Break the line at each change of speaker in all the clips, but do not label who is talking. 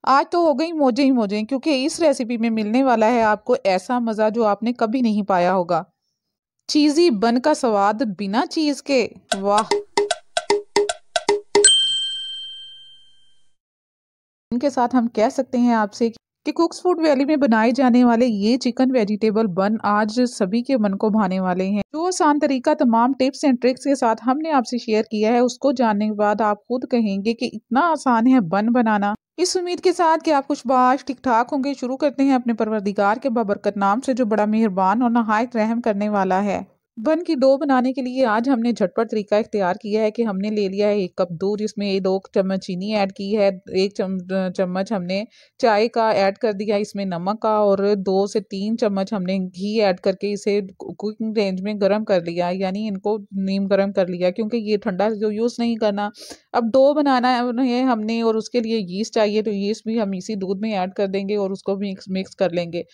आज तो हो गई मौजें ही मौजें, क्योंकि इस रेसिपी में मिलने वाला है आपको ऐसा मज़ा जो आपने कभी नहीं पाया होगा। चीज़ी बन का स्वाद बिना चीज़ के, वाह। इनके साथ हम कह सकते हैं आपसे कि कुक्स फूड वैली में बनाए जाने वाले ये चिकन वेजिटेबल बन आज सभी के मन को भाने वाले हैं। जो आसान तरीका तमाम टिप्स एंड ट्रिक्स के साथ हमने आपसे शेयर किया है, उसको जानने के बाद आप खुद कहेंगे कि इतना आसान है बन बनाना। इस उम्मीद के साथ कि आप कुछ बाश ठीक ठाक होंगे, शुरू करते हैं अपने परवरदिगार के बाबरकत नाम से, जो बड़ा मेहरबान और नहायत रहम करने वाला है। बन की डो बनाने के लिए आज हमने झटपट तरीका इख्तियार किया है कि हमने ले लिया है 1 कप दूध, जिसमें 2 चम्मच चीनी ऐड की है, 1 चम्मच हमने चाय का ऐड कर दिया इसमें नमक का, और 2 से 3 चम्मच हमने घी ऐड करके इसे कुकिंग रेंज में गर्म कर लिया, यानी इनको नीम गर्म कर लिया, क्योंकि ये ठंडा जो यूज़ नहीं करना। अब डो बनाना है हमने, और उसके लिए यीस्ट चाहिए, तो यीस्ट भी हम इसी दूध में ऐड कर देंगे और उसको मिक्स मिक्स कर लेंगे।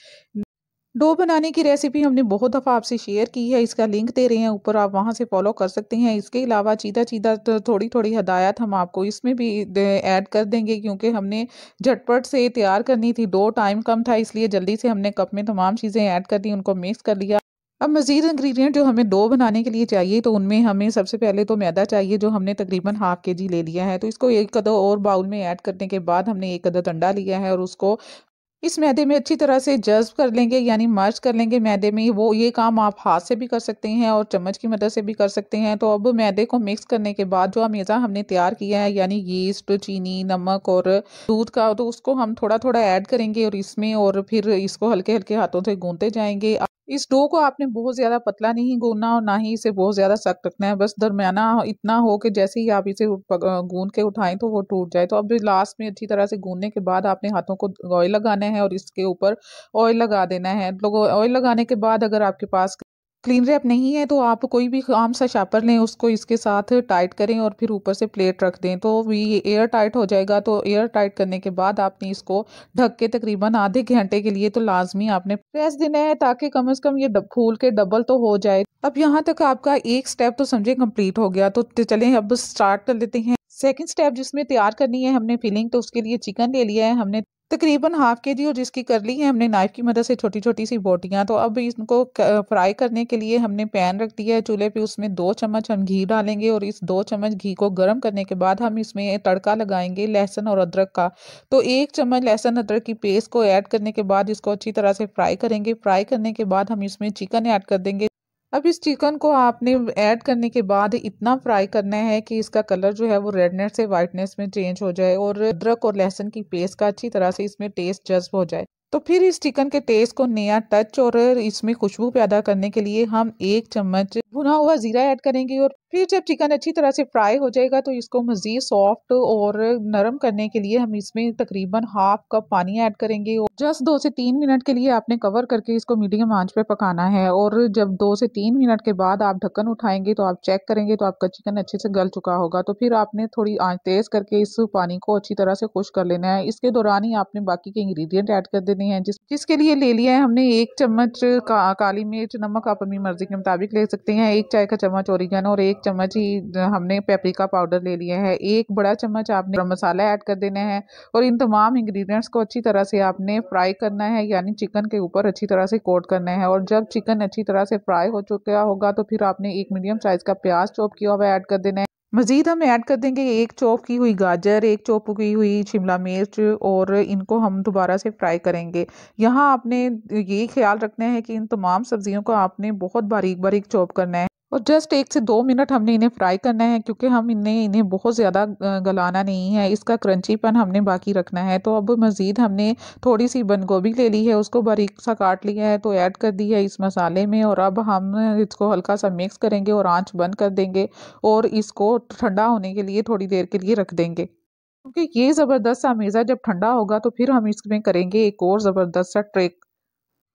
डो बनाने की रेसिपी हमने बहुत दफ़ा आपसे शेयर की है, इसका लिंक दे रहे हैं ऊपर, आप वहां से फॉलो कर सकते हैं। इसके अलावा चीदा चीदा तो थोड़ी थोड़ी हदायत हम आपको इसमें भी ऐड कर देंगे, क्योंकि हमने झटपट से तैयार करनी थी, डो टाइम कम था, इसलिए जल्दी से हमने कप में तमाम चीज़ें ऐड कर दी, उनको मिक्स कर लिया। अब मज़ीद इंग्रेडिएंट जो हमें डो बनाने के लिए चाहिए, तो उनमें हमें सबसे पहले तो मैदा चाहिए, जो हमने तकरीबन हाफ के जी ले लिया है। तो इसको एक कदर और बाउल में ऐड करने के बाद हमने एक कदर अंडा लिया है, और उसको इस मैदे में अच्छी तरह से जज़्ब कर लेंगे, यानी मर्ज कर लेंगे मैदे में। वो ये काम आप हाथ से भी कर सकते हैं और चम्मच की मदद से भी कर सकते हैं। तो अब मैदे को मिक्स करने के बाद जो अमेज़ा हमने तैयार किया है, यानी यीस्ट, चीनी, नमक और दूध का, तो उसको हम थोड़ा-थोड़ा ऐड करेंगे और इसमें, और फिर इसको हल्के-हल्के हाथों से गूँथते जाएँगे। इस डो को आपने बहुत ज़्यादा पतला नहीं गूँथना और ना ही इसे बहुत ज़्यादा सख्त रखना है, बस दरमियाना इतना हो कि जैसे ही आप इसे गूँथ के उठाएँ तो वो टूट जाए। तो अब लास्ट में अच्छी तरह से गूँथने के बाद आपने हाथों को ऑयल लगाना है और इसके ऊपर ऑयल लगा देना है। लोगो ऑयल लगाने के बाद अगर आपके पास क्लीन रैप नहीं है, तो आप कोई भी आम सा शापर लें, उसको इसके साथ टाइट करें और फिर ऊपर से प्लेट रख दें, तो ये एयर टाइट हो जाएगा। तो एयर टाइट करने के बाद आपने इसको ढक के तकरीबन आधे घंटे के लिए तो लाजमी आपने प्रेस देना है, ताकि कम से कम ये फूल के डबल तो हो जाए। अब यहाँ तक आपका एक स्टेप तो समझे कंप्लीट हो गया, तो चलें अब स्टार्ट कर लेते हैं सेकंड स्टेप, जिसमें तैयार करनी है हमने फिलिंग। तो उसके लिए चिकन ले लिया है हमने तकरीबन हाफ के जी, और जिसकी कर ली है हमने नाइफ की मदद से छोटी छोटी सी बोटियां। तो अब इसको फ्राई करने के लिए हमने पैन रख दिया है चूल्हे पे, उसमें 2 चम्मच हम घी डालेंगे, और इस 2 चम्मच घी को गर्म करने के बाद हम इसमें तड़का लगाएंगे लहसुन और अदरक का। तो 1 चम्मच लहसुन अदरक की पेस्ट को ऐड करने के बाद इसको अच्छी तरह से फ्राई करेंगे। फ्राई करने के बाद हम इसमें चिकन ऐड कर देंगे। अब इस चिकन को आपने ऐड करने के बाद इतना फ्राई करना है कि इसका कलर जो है वो रेडनेस से वाइटनेस में चेंज हो जाए, और अदरक और लहसुन की पेस्ट का अच्छी तरह से इसमें टेस्ट जज्ब हो जाए। तो फिर इस चिकन के टेस्ट को नया टच और इसमें खुशबू पैदा करने के लिए हम 1 चम्मच भुना हुआ जीरा ऐड करेंगे, और फिर जब चिकन अच्छी तरह से फ्राई हो जाएगा, तो इसको मजीद सॉफ्ट और नरम करने के लिए हम इसमें तकरीबन हाफ कप पानी ऐड करेंगे, और जस्ट 2 से 3 मिनट के लिए आपने कवर करके इसको मीडियम आंच पे पकाना है। और जब 2 से 3 मिनट के बाद आप ढक्कन उठाएंगे, तो आप चेक करेंगे तो आपका चिकन अच्छे से गल चुका होगा। तो फिर आपने थोड़ी आंच तेज करके इस पानी को अच्छी तरह से खुश कर लेना है। इसके दौरान ही आपने बाकी के इंग्रेडिएंट ऐड कर देने हैं, जिसके लिए ले लिया है हमने 1 चम्मच काली मिर्च। नमक आप अपनी मर्जी के मुताबिक ले सकते हैं, 1 चाय का चम्मच ओरिगेनो, और 1 चम्मच ही हमने पेपरिका पाउडर ले लिया है। 1 बड़ा चम्मच आपने गरम मसाला ऐड कर देना है, और इन तमाम इंग्रेडिएंट्स को अच्छी तरह से आपने फ्राई करना है, यानी चिकन के ऊपर अच्छी तरह से कोट करना है। और जब चिकन अच्छी तरह से फ्राई हो चुका होगा, तो फिर आपने 1 मीडियम साइज का प्याज चॉप किया हुआ ऐड कर देना है। मजीद हम ऐड कर देंगे 1 चॉप की हुई गाजर, 1 चॉप की हुई शिमला मिर्च, और इनको हम दोबारा से फ्राई करेंगे। यहाँ आपने ये ख्याल रखना है कि इन तमाम सब्जियों को आपने बहुत बारीक बारीक चॉप करना है, और जस्ट 1 से 2 मिनट हमने इन्हें फ्राई करना है, क्योंकि हम इन्हें बहुत ज़्यादा गलाना नहीं है, इसका क्रंचीपन हमने बाकी रखना है। तो अब मज़ीद हमने थोड़ी सी बंद गोभी ले ली है, उसको बारीक सा काट लिया है, तो ऐड कर दी है इस मसाले में, और अब हम इसको हल्का सा मिक्स करेंगे और आंच बंद कर देंगे, और इसको ठंडा होने के लिए थोड़ी देर के लिए रख देंगे, क्योंकि ये ज़बरदस्त सा मेज़ा जब ठंडा होगा, तो फिर हम इसमें करेंगे एक और ज़बरदस्त सा ट्रिक,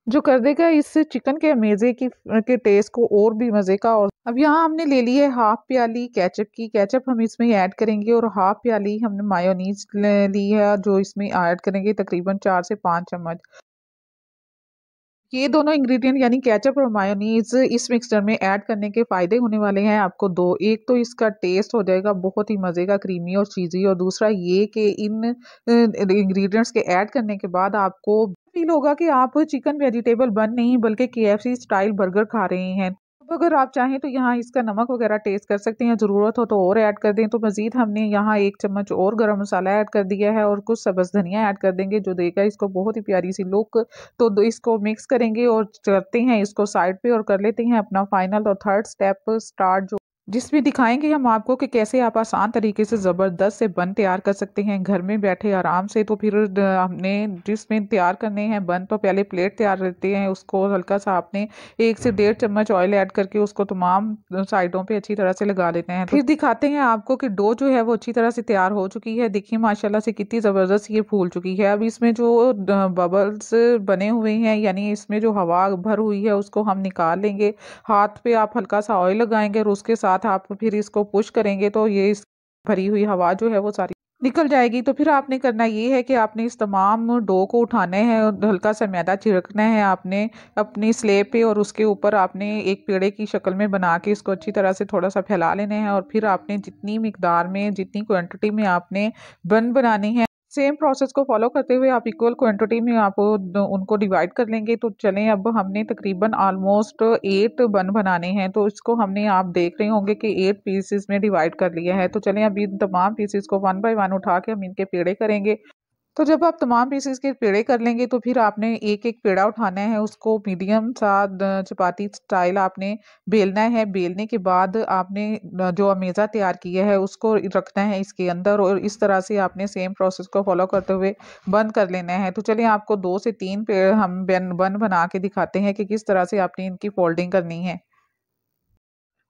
जो कर देगा इस चिकन के मेज़े की के टेस्ट को और भी मज़े का। और अब यहाँ हमने ले ली है हाफ प्याली केचप की, केचप हम इसमें ऐड करेंगे, और हाफ प्याली हमने मायोनीज ली है, जो इसमें ऐड करेंगे तकरीबन 4 से 5 चम्मच। ये दोनों इंग्रेडिएंट यानी केचप और मायोनीज इस मिक्सचर में ऐड करने के फायदे होने वाले हैं आपको दो। एक तो इसका टेस्ट हो जाएगा बहुत ही मजे का, क्रीमी और चीजी, और दूसरा ये कि इन इंग्रेडिएंट्स के ऐड करने के बाद आपको फील होगा कि आप चिकन वेजिटेबल बन नहीं बल्कि केएफसी स्टाइल बर्गर खा रहे हैं। अब अगर आप चाहें तो यहाँ इसका नमक वगैरह टेस्ट कर सकते हैं, ज़रूरत हो तो और ऐड कर दें। तो मज़ीद हमने यहाँ 1 चम्मच और गरम मसाला ऐड कर दिया है और कुछ सब्ज़ धनिया ऐड कर देंगे जो देगा इसको बहुत ही प्यारी सी लुक। तो इसको मिक्स करेंगे और करते हैं इसको साइड पे और कर लेते हैं अपना फाइनल और थर्ड स्टेप स्टार्ट, जो जिसमें दिखाएंगे हम आपको कि कैसे आप आसान तरीके से ज़बरदस्त से बन तैयार कर सकते हैं घर में बैठे आराम से। तो फिर हमने जिसमें तैयार करने हैं बन, तो पहले प्लेट तैयार करते हैं, उसको हल्का सा आपने 1 से 1.5 चम्मच ऑयल ऐड करके उसको तमाम साइडों पे अच्छी तरह से लगा लेते हैं। फिर दिखाते हैं आपको कि डो जो है वो अच्छी तरह से तैयार हो चुकी है। देखिए माशाल्लाह से कितनी ज़बरदस्त ये फूल चुकी है। अब इसमें जो बबल्स बने हुए हैं यानी इसमें जो हवा भर हुई है उसको हम निकाल लेंगे। हाथ पे आप हल्का सा ऑयल लगाएंगे और उसके साथ आप फिर इसको पुश करेंगे तो ये इस भरी हुई हवा जो है वो सारी निकल जाएगी। तो फिर आपने करना ये है कि आपने इस तमाम डो को उठाना है और हल्का सा मैदा छिड़कना है आपने अपनी स्लेब पे, और उसके ऊपर आपने एक पेड़े की शक्ल में बना के इसको अच्छी तरह से थोड़ा सा फैला लेना है। और फिर आपने जितनी मिकदार में जितनी क्वांटिटी में आपने बन बनानी है, सेम प्रोसेस को फॉलो करते हुए आप इक्वल क्वांटिटी में आप उनको डिवाइड कर लेंगे। तो चलें, अब हमने तकरीबन ऑलमोस्ट 8 बन बनाने हैं, तो इसको हमने आप देख रहे होंगे कि 8 पीसेस में डिवाइड कर लिया है। तो चलें अभी इन तमाम पीसेस को 1 बाय 1 उठा के हम इनके पेड़े करेंगे। तो जब आप तमाम पीसेस के पेड़े कर लेंगे तो फिर आपने एक एक पेड़ा उठाना है, उसको मीडियम सा चपाती स्टाइल आपने बेलना है। बेलने के बाद आपने जो अमेज़ा तैयार किया है उसको रखना है इसके अंदर, और इस तरह से आपने सेम प्रोसेस को फॉलो करते हुए बंद कर लेना है। तो चलिए आपको 2 से 3 पेड़ हम बन बना के दिखाते हैं कि किस तरह से आपने इनकी फोल्डिंग करनी है।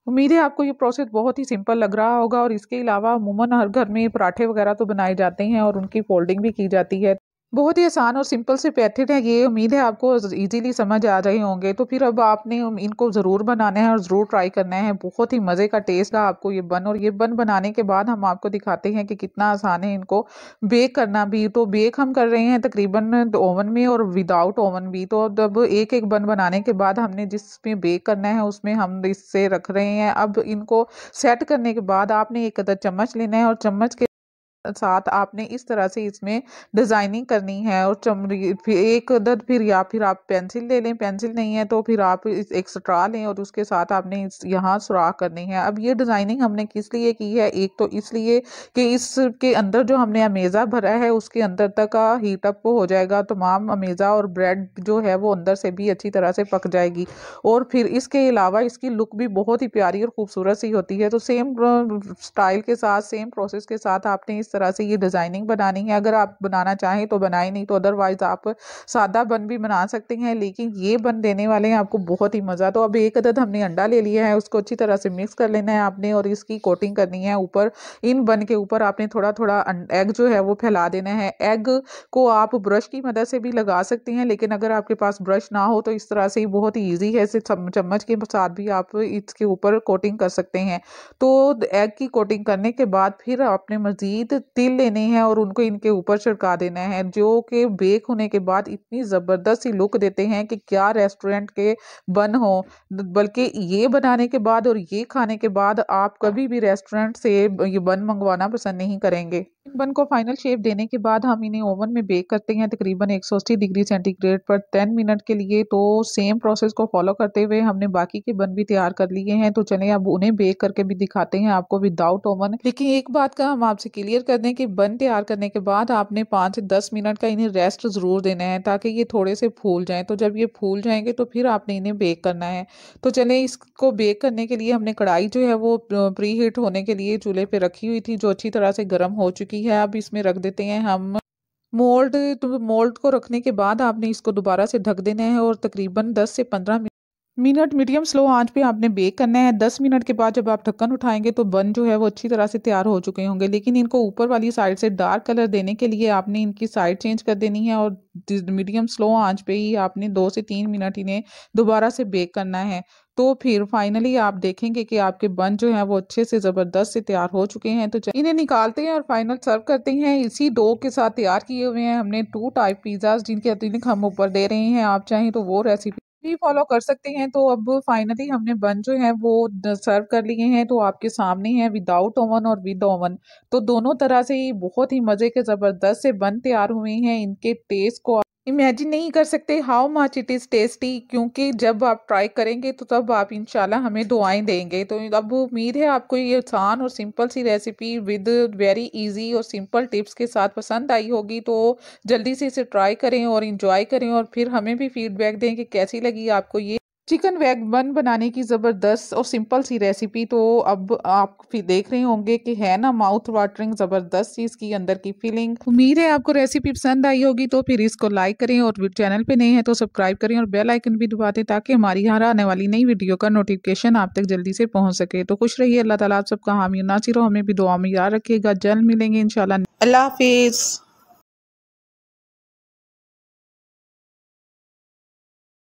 उम्मीद है आपको ये प्रोसेस बहुत ही सिंपल लग रहा होगा, और इसके अलावा अमूमन हर घर में पराठे वगैरह तो बनाए जाते हैं और उनकी फोल्डिंग भी की जाती है। बहुत ही आसान और सिंपल से मेथड है ये। उम्मीद है आपको इजीली समझ आ रहे होंगे। तो फिर अब आपने इनको ज़रूर बनाना है और ज़रूर ट्राई करना है। बहुत ही मज़े का टेस्ट है आपको ये बन, और ये बन बनाने के बाद हम आपको दिखाते हैं कि कितना आसान है इनको बेक करना भी। तो बेक हम कर रहे हैं तकरीबन ओवन में और विदाउट ओवन भी। तो अब एक एक बन बनाने के बाद हमने जिसमें बेक करना है उसमें हम इससे रख रहे हैं। अब इनको सेट करने के बाद आपने एक अदद चम्मच लेना है और चम्मच के साथ आपने इस तरह से इसमें डिजाइनिंग करनी है। और चमड़ी फिर एक अदद, फिर या फिर आप पेंसिल ले लें, पेंसिल नहीं है तो फिर आप एक स्ट्रा लें और उसके साथ आपने यहाँ सुराख करनी है। अब ये डिजाइनिंग हमने किस लिए की है, एक तो इसलिए कि इसके अंदर जो हमने अमेज़ा भरा है उसके अंदर तक का हीट अप हो जाएगा तमाम अमेज़ा, और ब्रेड जो है वो अंदर से भी अच्छी तरह से पक जाएगी। और फिर इसके अलावा इसकी लुक भी बहुत ही प्यारी और खूबसूरत सी होती है। तो सेम स्टाइल के साथ, सेम प्रोसेस के साथ आपने इस तरह से ये डिजाइनिंग बनानी है। अगर आप बनाना चाहें तो बनाए, नहीं तो अदरवाइज आप सादा बन भी बना सकते हैं, लेकिन ये बन देने वाले हैं आपको बहुत ही मजा। तो अब एक अदद हमने अंडा ले लिया है, उसको अच्छी तरह से मिक्स कर लेना है आपने और इसकी कोटिंग करनी है ऊपर। इन बन के ऊपर आपने थोड़ा थोड़ा एग जो है वो फैला देना है। एग को आप ब्रश की मदद से भी लगा सकते हैं, लेकिन अगर आपके पास ब्रश ना हो तो इस तरह से ही बहुत ही ईजी है, इसे चम्मच के साथ भी आप इसके ऊपर कोटिंग कर सकते हैं। तो एग की कोटिंग करने के बाद फिर आपने मजीद तिल लेने हैं और उनको इनके ऊपर छिड़का देना है, जो कि बेक होने के बाद इतनी ज़बरदस्त सी लुक देते हैं कि क्या रेस्टोरेंट के बन हो। बल्कि ये बनाने के बाद और ये खाने के बाद आप कभी भी रेस्टोरेंट से ये बन मंगवाना पसंद नहीं करेंगे। इन बन को फाइनल शेप देने के बाद हम इन्हें ओवन में बेक करते हैं तकरीबन 180 डिग्री सेंटीग्रेड पर 10 मिनट के लिए। तो सेम प्रोसेस को फॉलो करते हुए हमने बाकी के बन भी तैयार कर लिए हैं। तो चलें अब उन्हें बेक करके भी दिखाते हैं आपको विदाउट ओवन। लेकिन एक बात का हम आपसे क्लियर कर दें कि बन तैयार करने के बाद आपने 5 से 10 मिनट का इन्हें रेस्ट जरूर देना है ताकि ये थोड़े से फूल जाएं। तो जब ये फूल जाएंगे तो फिर आपने इन्हें बेक करना है। तो चलें, इसको बेक करने के लिए हमने कढ़ाई जो है वो प्री हीट होने के लिए चूल्हे पे रखी हुई थी, जो अच्छी तरह से गर्म हो चुकी है। अब इसमें रख देते हैं हम मोल्ड। तो मोल्ड को रखने के बाद आपने इसको दोबारा से ढक देना है और तकरीबन 10 से 15 मिनट मीडियम स्लो आंच पे आपने बेक करना है। 10 मिनट के बाद जब आप ढक्कन उठाएंगे तो बन जो है वो अच्छी तरह से तैयार हो चुके होंगे, लेकिन इनको ऊपर वाली साइड से डार्क कलर देने के लिए आपने इनकी साइड चेंज कर देनी है और मीडियम स्लो आंच पे ही आपने 2 से 3 मिनट इन्हें दोबारा से बेक करना है। तो फिर फाइनली आप देखेंगे कि आपके बन जो है वो अच्छे से ज़बरदस्त से तैयार हो चुके हैं। तो इन्हें निकालते हैं और फाइनल सर्व करते हैं। इसी डो के साथ तैयार किए हुए हैं हमने 2 टाइप पिज़्ज़ाज़, जिनके लिंक हम ऊपर दे रहे हैं। आप चाहें तो वो रेसिपी भी फॉलो कर सकते हैं। तो अब फाइनली हमने बन जो है वो सर्व कर लिए हैं। तो आपके सामने है विदाउट ओवन और विद ओवन। तो दोनों तरह से ये बहुत ही मज़े के ज़बरदस्त से बन तैयार हुए हैं। इनके टेस्ट को इमेजिन नहीं कर सकते how much it is tasty, क्योंकि जब आप ट्राई करेंगे तो तब आप इंशाल्लाह हमें दुआएं देंगे। तो अब उम्मीद है आपको ये आसान और सिंपल सी रेसिपी विद वेरी इजी और सिंपल टिप्स के साथ पसंद आई होगी। तो जल्दी से इसे ट्राई करें और इंजॉय करें और फिर हमें भी फीडबैक दें कि कैसी लगी आपको ये चिकन वेग बन बनाने की ज़बरदस्त और सिंपल सी रेसिपी। तो अब आप फिर देख रहे होंगे कि है ना माउथ वाटरिंग ज़बरदस्त सी इसकी अंदर की फीलिंग। उम्मीद है आपको रेसिपी पसंद आई होगी। तो फिर इसको लाइक करें और चैनल पे नए हैं तो सब्सक्राइब करें और बेल आइकन भी दबा दें, ताकि हमारी हर आने वाली नई वीडियो का नोटिफिकेशन आप तक जल्दी से पहुंच सके। तो खुश रहिए, अल्लाह ताला आप सबका हामी नासिर हो, हमें भी दुआ में याद रखिएगा। जल्द मिलेंगे इंशाल्लाह। अल्लाह हाफिज़।